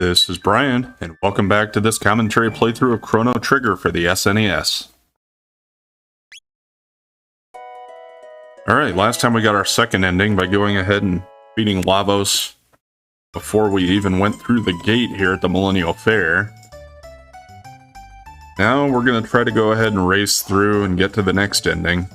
This is Brian, and welcome back to this commentary playthrough of Chrono Trigger for the SNES. Alright, last time we got our second ending by going ahead and beating Lavos before we even went through the gate here at the Millennial Fair. Now we're going to try to go ahead and race through and get to the next ending.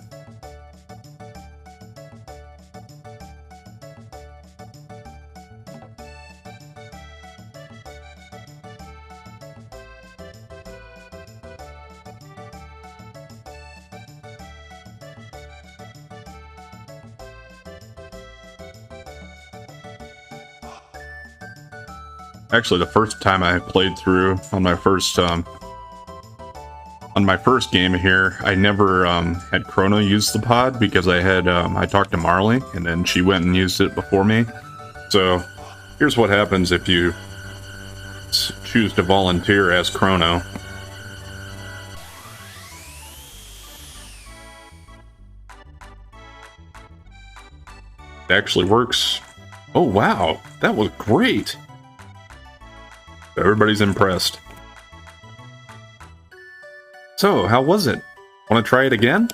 Actually, the first time I played through on my first game here, I never had Chrono use the pod because I talked to Marley and then she went and used it before me. So here's what happens if you choose to volunteer as Chrono. It actually works. Oh wow, that was great. Everybody's impressed. So, how was it? Want to try it again?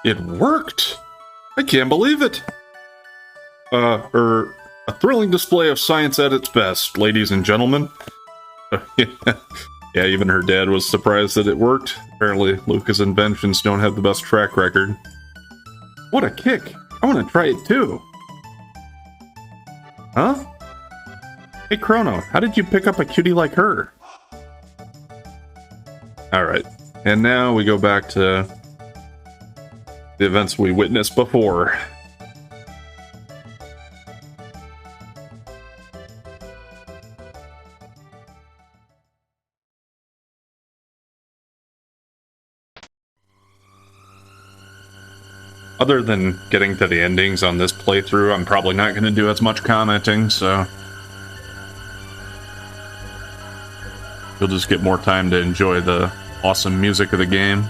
It worked! I can't believe it! A thrilling display of science at its best, ladies and gentlemen. Yeah, even her dad was surprised that it worked. Apparently, Lucas' inventions don't have the best track record. What a kick! I want to try it too! Huh? Hey Chrono, how did you pick up a cutie like her? Alright, and now we go back to the events we witnessed before. Other than getting to the endings on this playthrough, I'm probably not going to do as much commenting, so you'll just get more time to enjoy the awesome music of the game.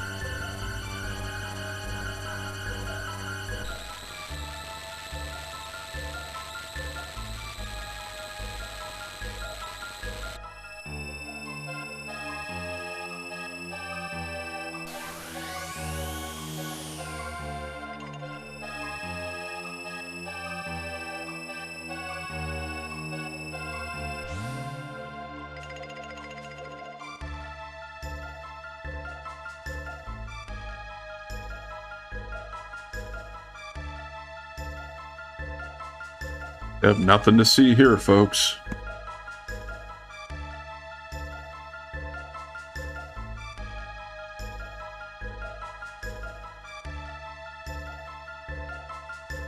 Have nothing to see here, folks.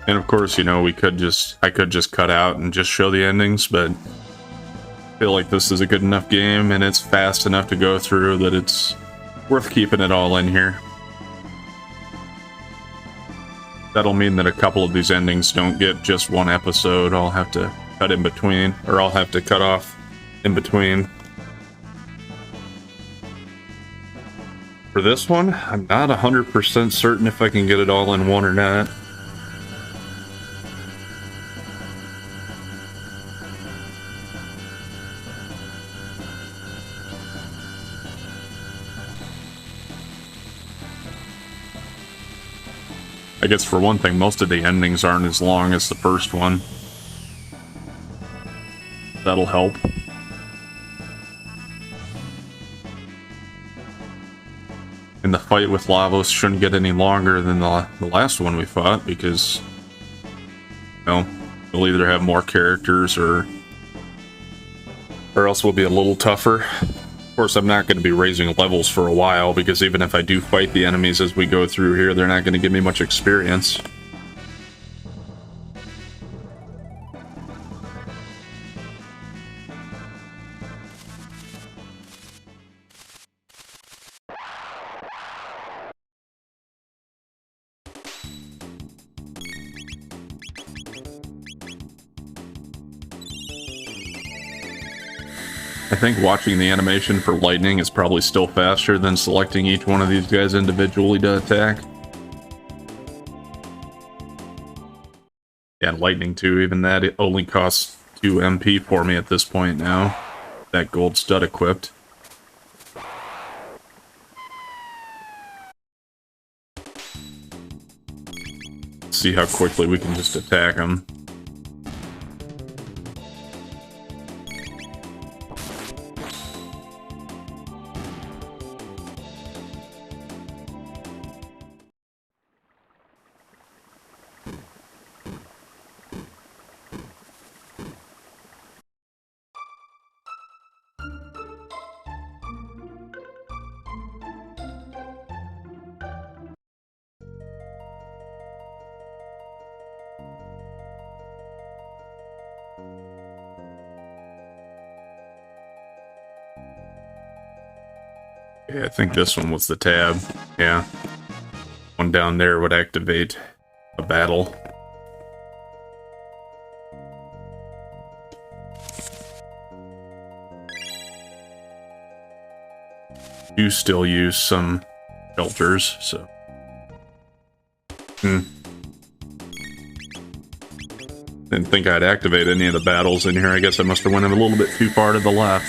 And of course, you know, I could just cut out and just show the endings, but I feel like this is a good enough game and it's fast enough to go through that it's worth keeping it all in here. That'll mean that a couple of these endings don't get just one episode. I'll have to cut in between, or I'll have to cut off in between. For this one, I'm not 100% certain if I can get it all in one or not. I guess for one thing, most of the endings aren't as long as the first one. That'll help. And the fight with Lavos shouldn't get any longer than the last one we fought, because, you know, we'll either have more characters or else we'll be a little tougher. Of course, I'm not going to be raising levels for a while, because even if I do fight the enemies as we go through here, they're not going to give me much experience. I think watching the animation for lightning is probably still faster than selecting each one of these guys individually to attack. Yeah, and lightning too, even that, it only costs 2 MP for me at this point now. That gold stud equipped. See how quickly we can just attack him. Yeah, I think this one was the tab. Yeah. One down there would activate a battle. You still use some shelters, so. Didn't think I'd activate any of the battles in here. I guess I must have went a little bit too far to the left.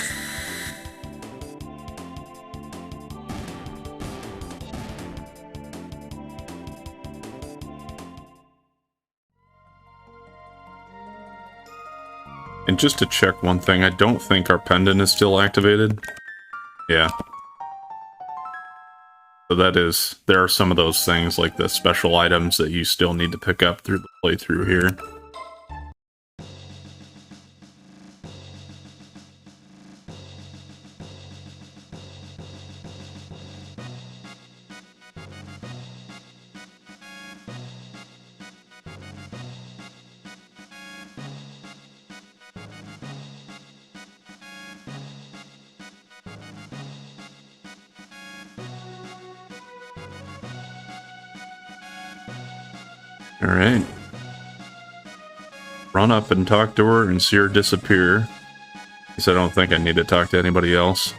And just to check one thing, I don't think our pendant is still activated. Yeah. So that is, there are some of those things, like the special items, that you still need to pick up through the playthrough here. Alright. Run up and talk to her and see her disappear. Because I don't think I need to talk to anybody else.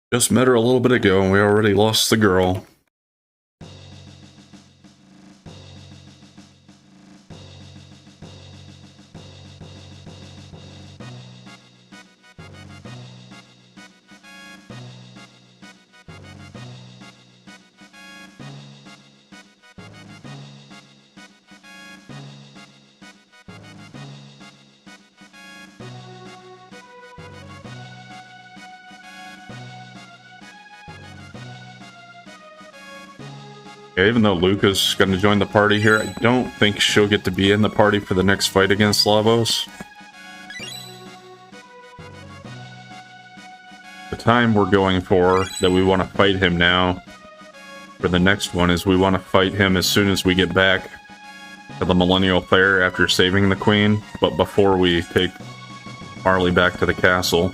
Just met her a little bit ago and we already lost the girl. Yeah, even though Luca's going to join the party here, I don't think she'll get to be in the party for the next fight against Lavos. The time we're going for, that we want to fight him now, for the next one, is we want to fight him as soon as we get back to the Millennial Fair after saving the Queen, but before we take Marley back to the castle.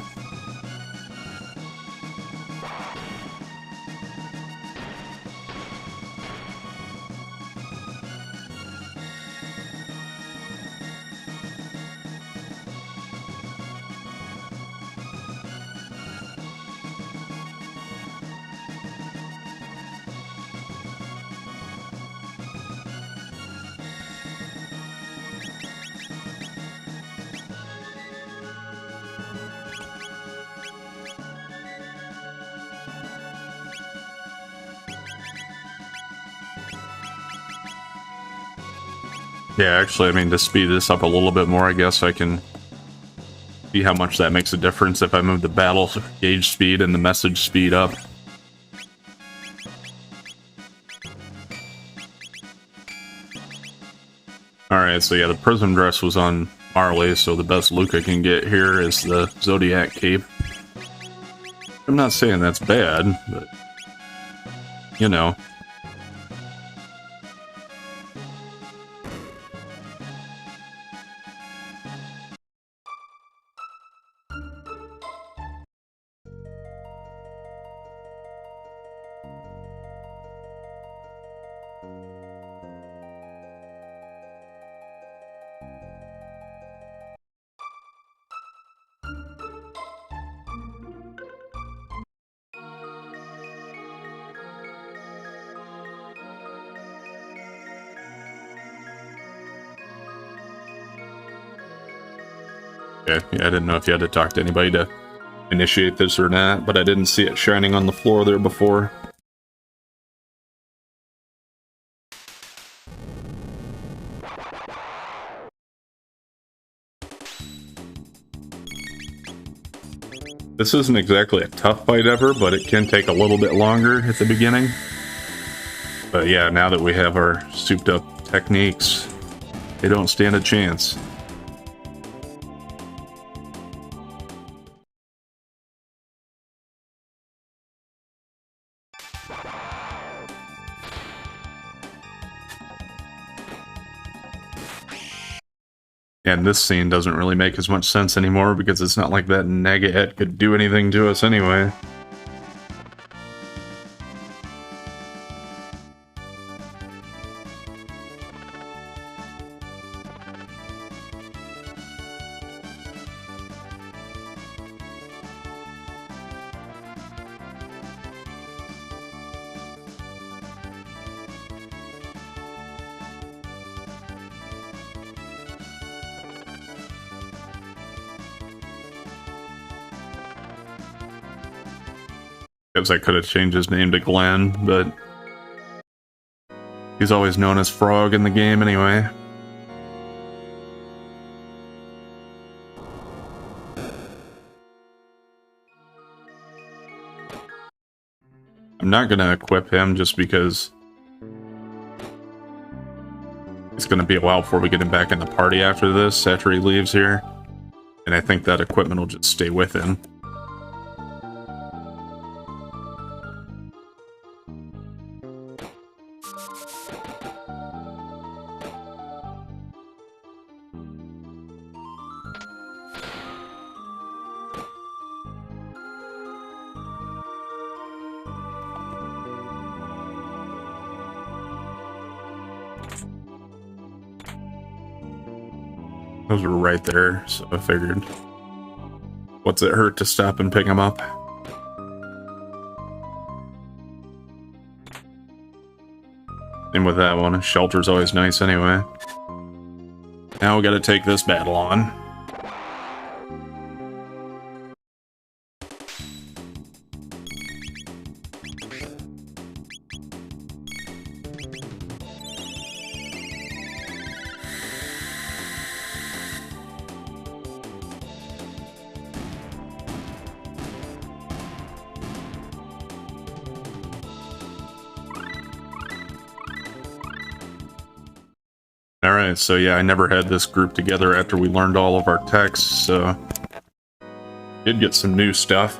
Yeah, actually, I mean, to speed this up a little bit more, I guess I can see how much that makes a difference if I move the battle gauge speed and the message speed up. Alright, so yeah, the prism dress was on Marley, so the best look I can get here is the Zodiac cape. I'm not saying that's bad, but, you know. Okay, yeah, I didn't know if you had to talk to anybody to initiate this or not, but I didn't see it shining on the floor there before. This isn't exactly a tough fight ever, but it can take a little bit longer at the beginning. But yeah, now that we have our souped up techniques, they don't stand a chance. And this scene doesn't really make as much sense anymore because it's not like that Nagaet could do anything to us anyway. Guess I could have changed his name to Glenn, but he's always known as Frog in the game anyway. I'm not gonna equip him just because it's gonna be a while before we get him back in the party after this, after he leaves here. And I think that equipment will just stay with him. Those were right there, so I figured, what's it hurt to stop and pick them up? And with that one, shelter's always nice anyway. Now we gotta take this battle on. Alright, so yeah, I never had this group together after we learned all of our texts, so did get some new stuff.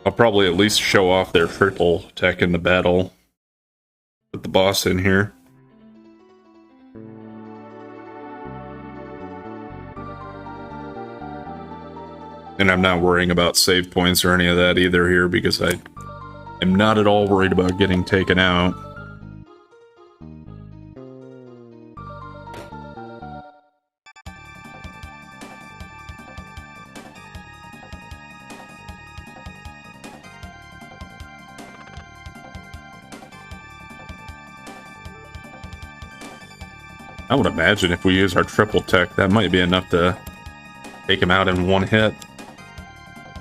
I'll probably at least show off their triple tech in the battle with the boss in here. And I'm not worrying about save points or any of that either here because I am not at all worried about getting taken out. I would imagine if we use our triple tech, that might be enough to take him out in one hit.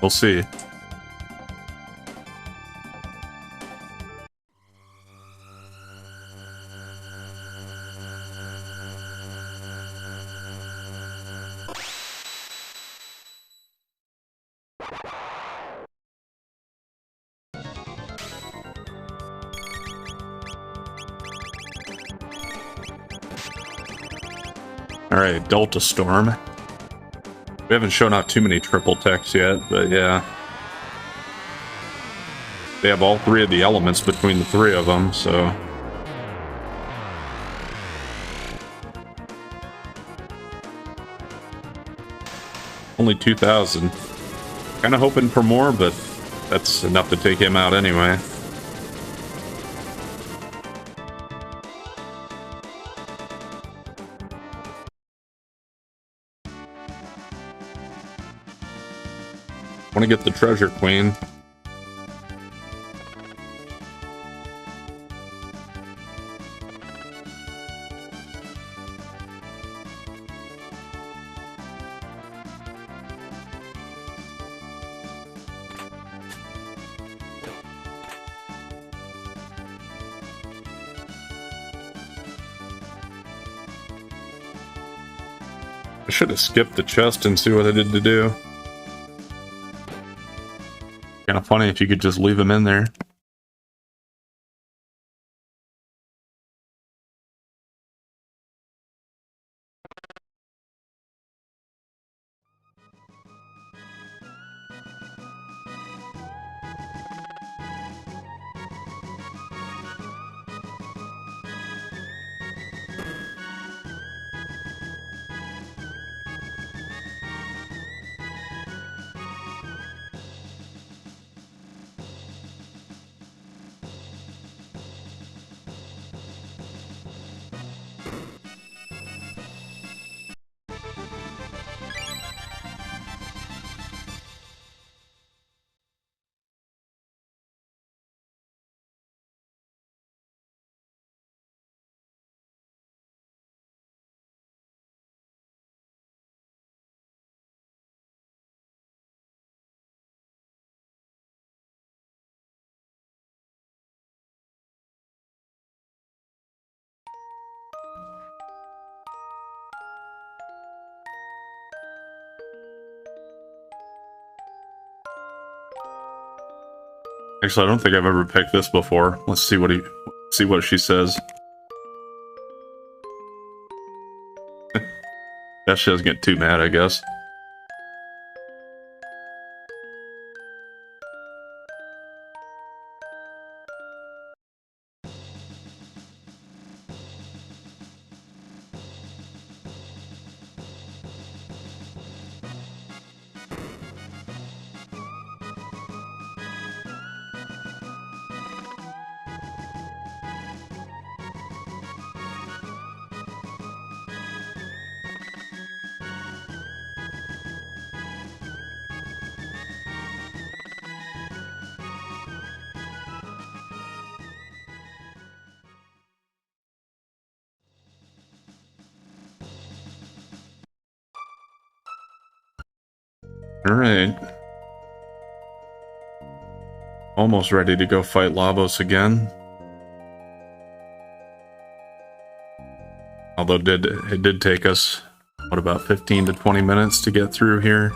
We'll see. Alright, Delta Storm. We haven't shown off too many triple techs yet, but yeah. They have all three of the elements between the three of them, so... Only 2,000. Kinda hoping for more, but that's enough to take him out anyway. Want to get the Treasure Queen. I should have skipped the chest and see what I did to do. Kind of funny if you could just leave him in there. Actually, I don't think I've ever picked this before. Let's see what she says. That she doesn't get too mad, I guess. Alright. Almost ready to go fight Lavos again. Although it did take us, what, about 15 to 20 minutes to get through here.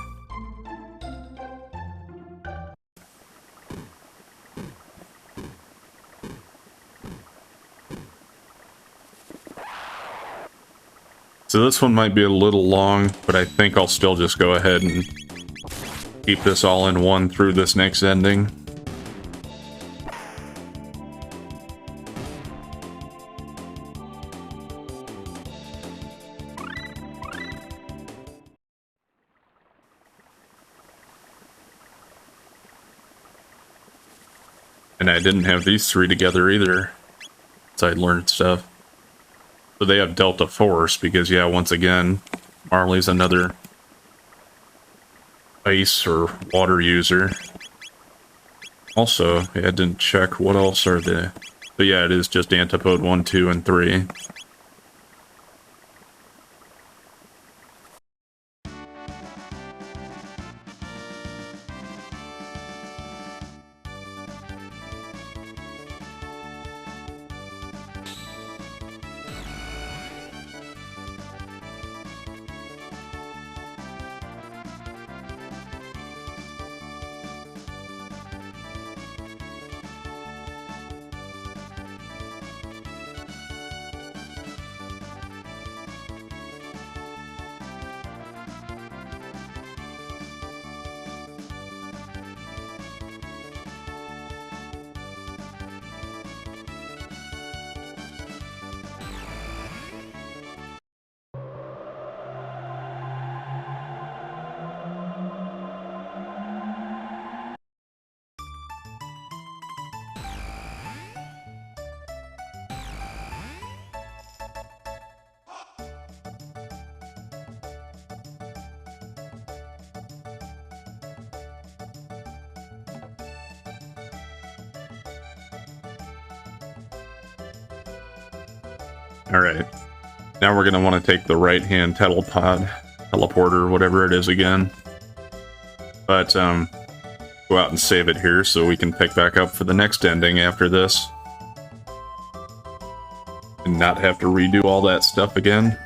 So this one might be a little long, but I think I'll still just go ahead and keep this all in one through this next ending. And I didn't have these three together either, so I learned stuff. So they have Delta Force because, yeah, once again, Marley's another ice or water user. Also, I didn't check what else are they. But yeah, it is just Antipode 1, 2, and 3. Alright. Now we're going to want to take the right-hand teleporter, whatever it is again. But, go out and save it here so we can pick back up for the next ending after this. And not have to redo all that stuff again.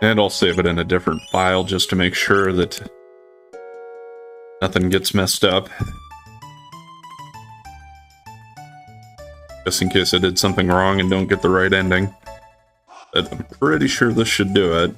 And I'll save it in a different file just to make sure that nothing gets messed up. Just in case I did something wrong and don't get the right ending. But I'm pretty sure this should do it.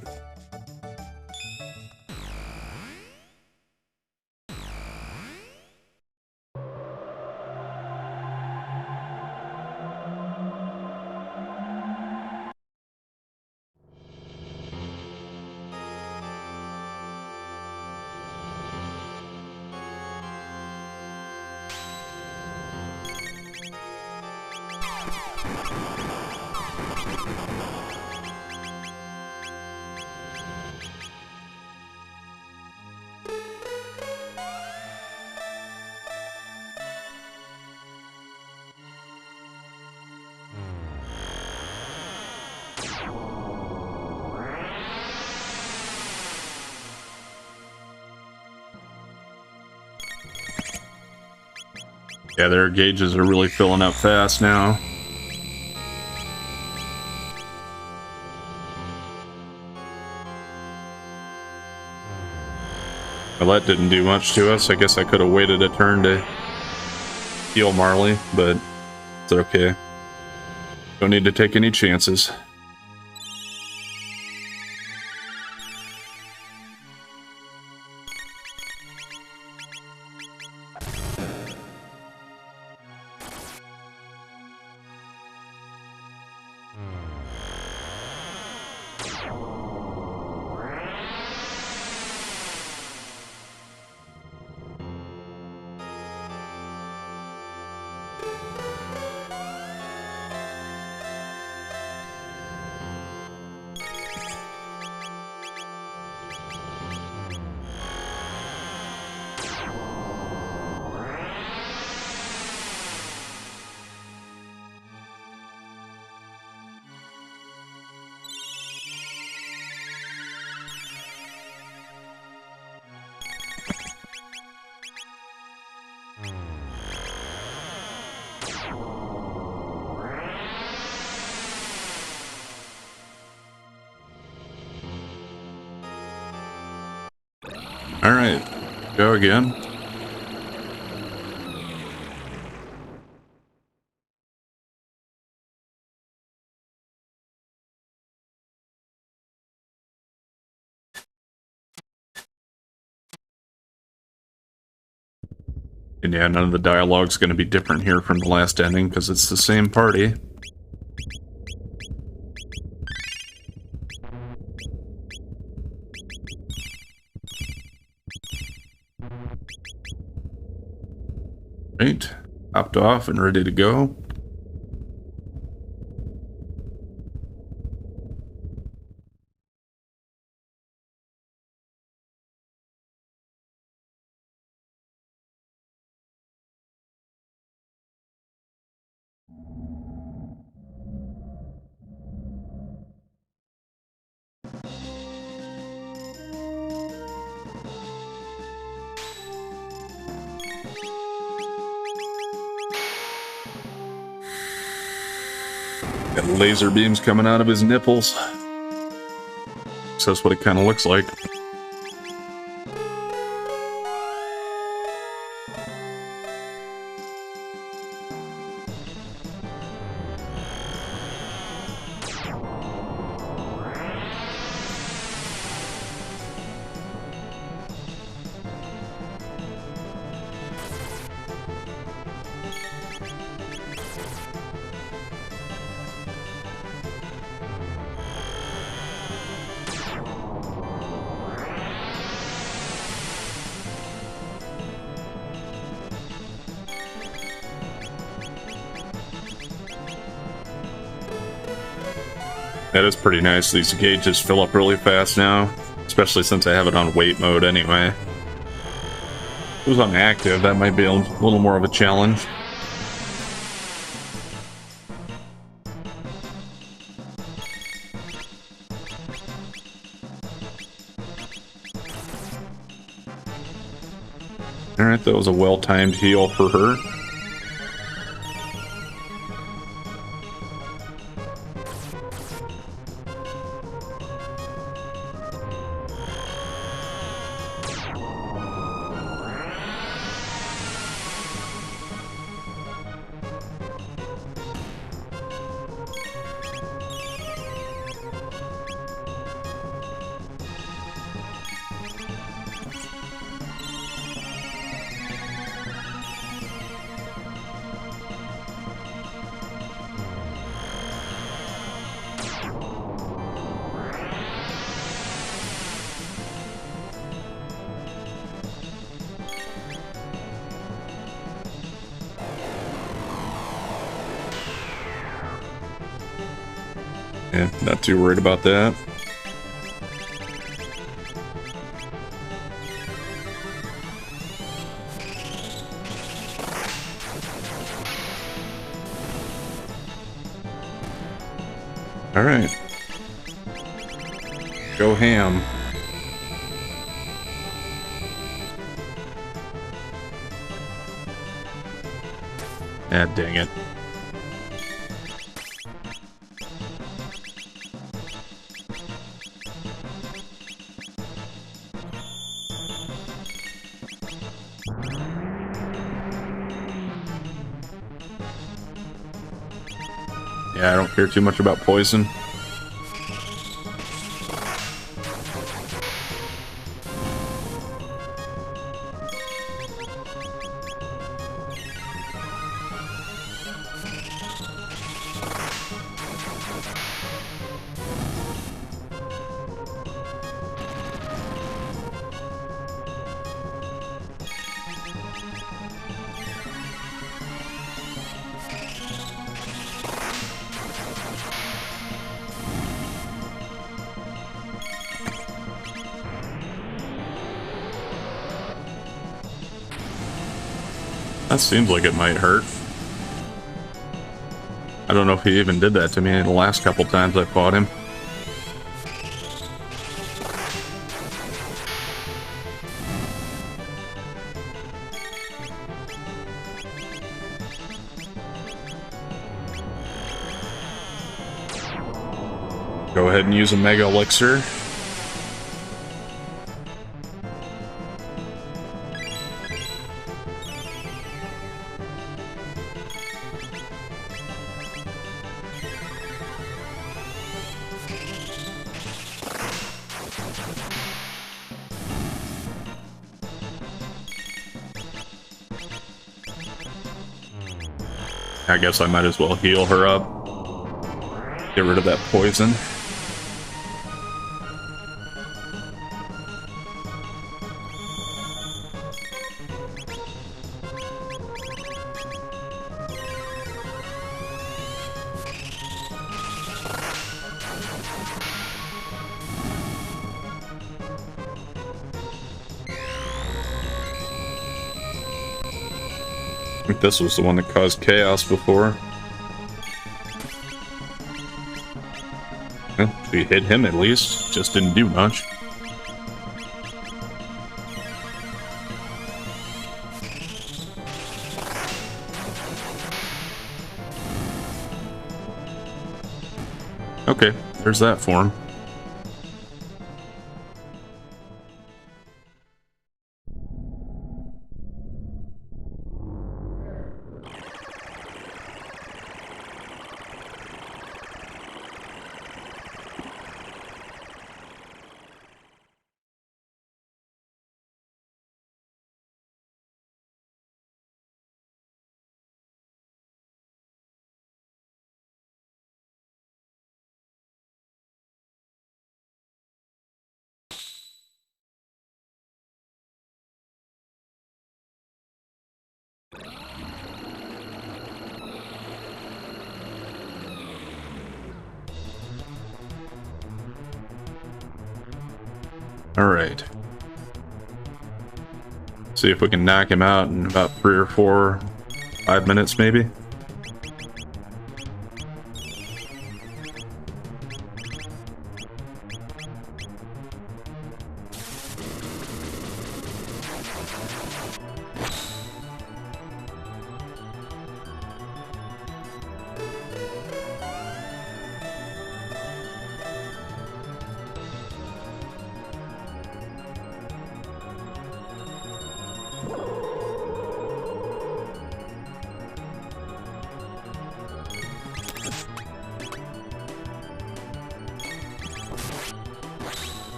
Yeah, their gauges are really filling up fast now. Well, that didn't do much to us. I guess I could have waited a turn to heal Marley, but it's okay. Don't need to take any chances. Alright, go again. And yeah, none of the dialogue's going to be different here from the last ending because it's the same party. Right, hopped off and ready to go. Got laser beams coming out of his nipples. So that's what it kind of looks like. That is pretty nice. These gauges fill up really fast now, especially since I have it on wait mode anyway. If it was on active, that might be a little more of a challenge. Alright, that was a well-timed heal for her. Yeah, not too worried about that. All right. Go ham. Ah, dang it. Yeah, I don't care too much about poison. That seems like it might hurt. I don't know if he even did that to me the last couple times I fought him. Go ahead and use a Mega Elixir. I guess I might as well heal her up. Get rid of that poison. I think this was the one that caused chaos before. Well, we hit him at least, just didn't do much. Okay, there's that form. Alright. See if we can knock him out in about 3 or 4, 5 minutes maybe.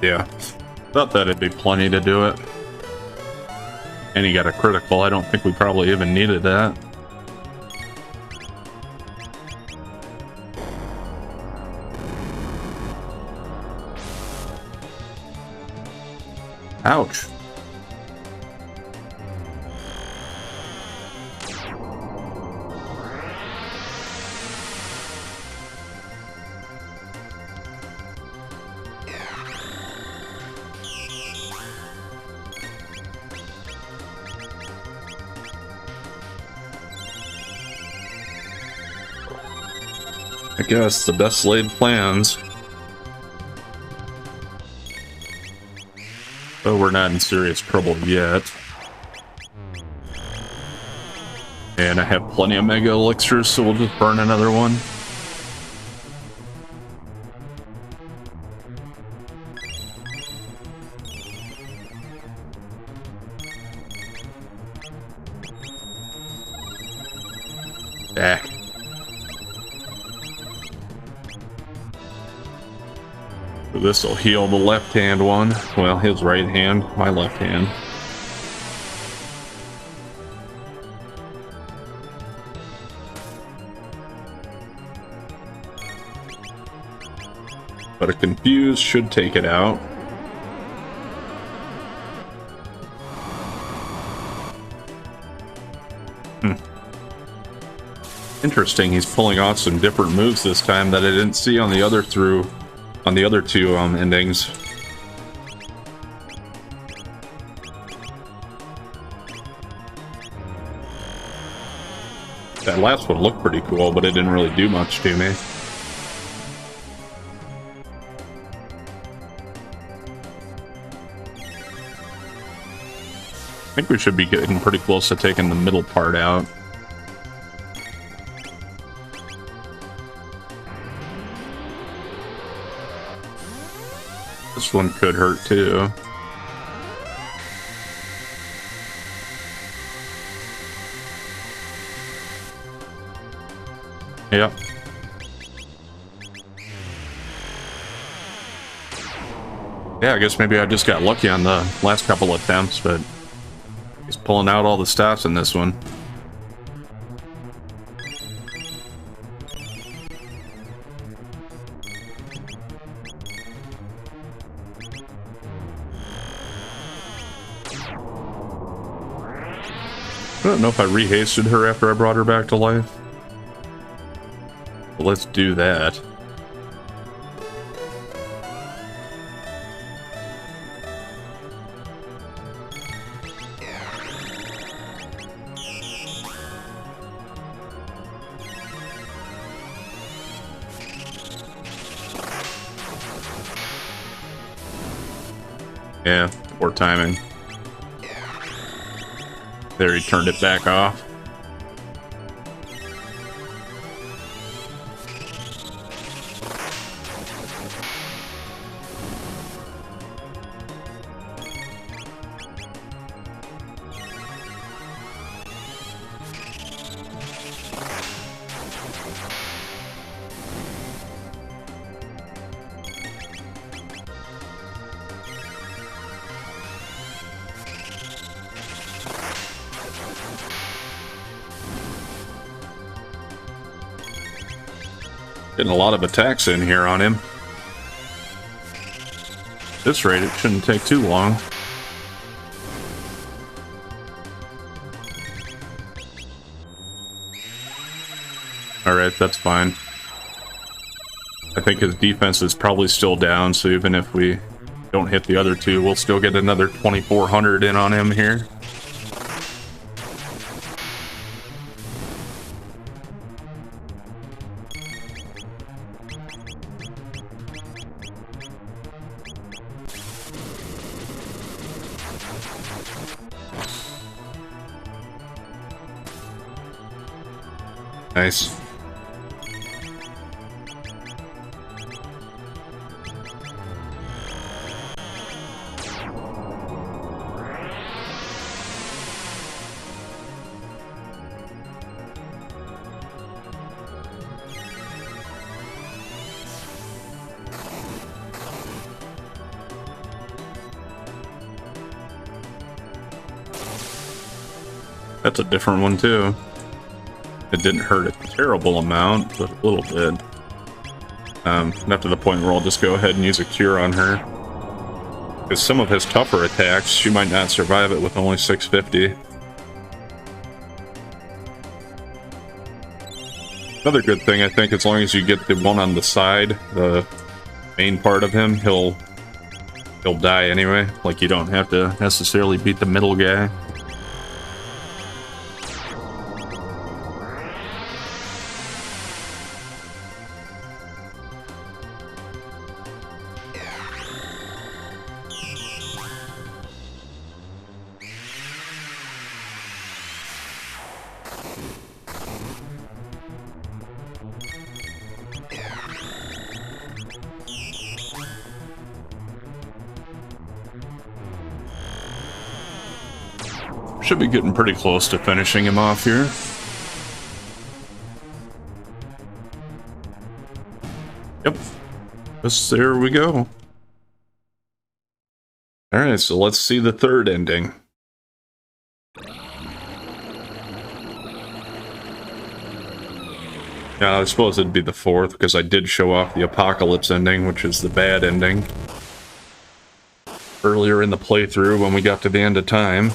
Yeah. Thought that'd be plenty to do it. And he got a critical. I don't think we probably even needed that. Ouch. I guess the best laid plans. But we're not in serious trouble yet. And I have plenty of mega elixirs, so we'll just burn another one. Back. This will heal the left hand one. Well, his right hand, my left hand. But a confuse should take it out. Interesting, he's pulling off some different moves this time that I didn't see on the other two endings. That last one looked pretty cool, but it didn't really do much to me. I think we should be getting pretty close to taking the middle part out. This one could hurt too. Yep. Yeah, I guess maybe I just got lucky on the last couple attempts, but he's pulling out all the stops in this one. I don't know if I rehasted her after I brought her back to life. But let's do that. Yeah, poor timing. There, he turned it back off. Getting a lot of attacks in here on him. At this rate, it shouldn't take too long. Alright, that's fine. I think his defense is probably still down, so even if we don't hit the other two, we'll still get another 2,400 in on him here. Nice. That's a different one too. It didn't hurt a terrible amount, but a little bit. Not to the point where I'll just go ahead and use a cure on her. Because some of his tougher attacks, she might not survive it with only 650. Another good thing, I think, as long as you get the one on the side, the main part of him, he'll die anyway. Like, you don't have to necessarily beat the middle guy. Should be getting pretty close to finishing him off here. Yep. There we go. Alright, so let's see the third ending. Yeah, I suppose it'd be the fourth, because I did show off the Apocalypse ending, which is the bad ending. Earlier in the playthrough, when we got to the end of time.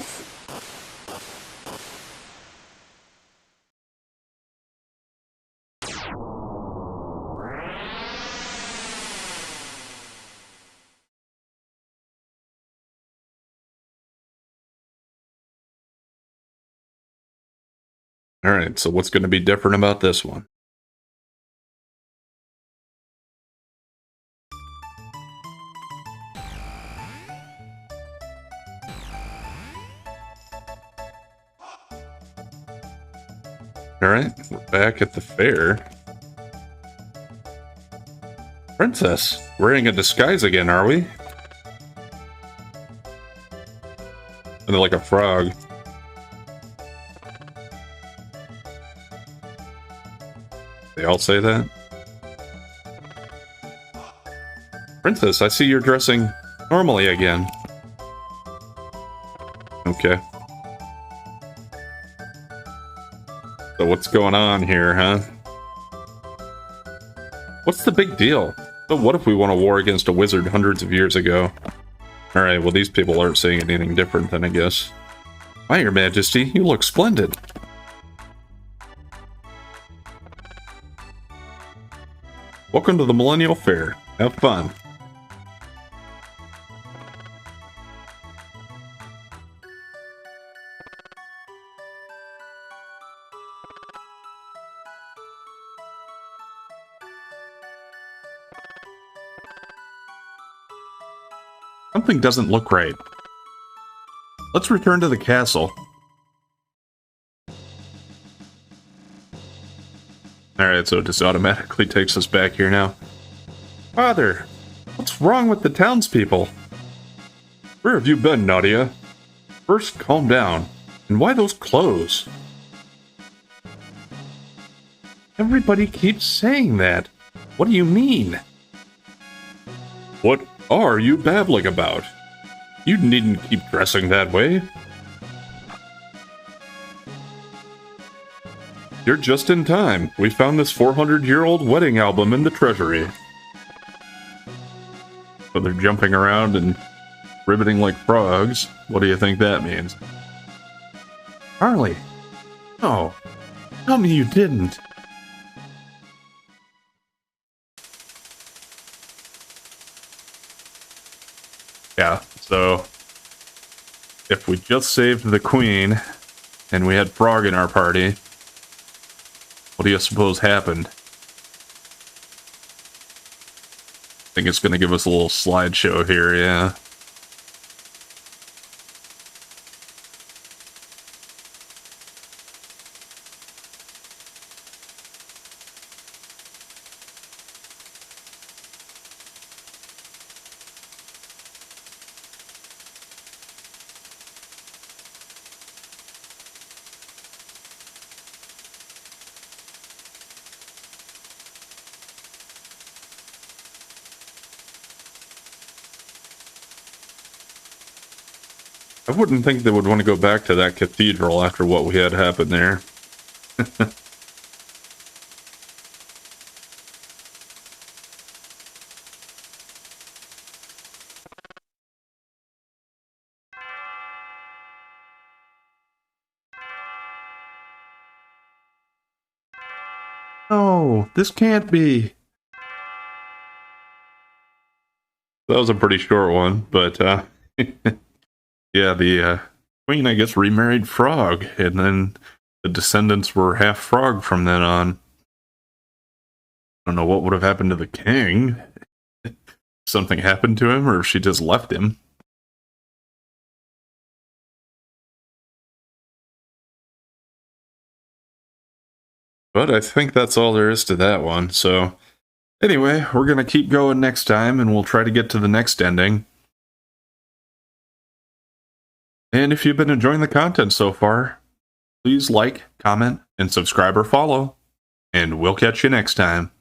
Alright, so what's going to be different about this one? Alright, we're back at the fair. Princess, wearing a disguise again, are we? And they're like a frog. They all say that? Princess, I see you're dressing normally again. Okay. So what's going on here, huh? What's the big deal? So what if we won a war against a wizard hundreds of years ago? Alright, well these people aren't saying anything different then, I guess. Why, Your Majesty, you look splendid. Welcome to the Millennial Fair. Have fun. Something doesn't look right. Let's return to the castle. Alright, so it just automatically takes us back here now. Father, what's wrong with the townspeople? Where have you been, Nadia? First, calm down. And why those clothes? Everybody keeps saying that. What do you mean? What are you babbling about? You needn't keep dressing that way. You're just in time. We found this 400-year-old wedding album in the treasury. So they're jumping around and ribbiting like frogs. What do you think that means? Harley. Oh, tell me you didn't. Yeah, so if we just saved the queen and we had Frog in our party, what do you suppose happened? I think it's going to give us a little slideshow here, yeah. I wouldn't think they would want to go back to that cathedral after what we had happen there. No, this can't be. That was a pretty short one, but yeah, the queen, I guess, remarried Frog, and then the descendants were half frog from then on. I don't know what would have happened to the king. Something happened to him, or if she just left him. But I think that's all there is to that one. So anyway, we're going to keep going next time, and we'll try to get to the next ending. And if you've been enjoying the content so far, please like, comment, and subscribe or follow. And we'll catch you next time.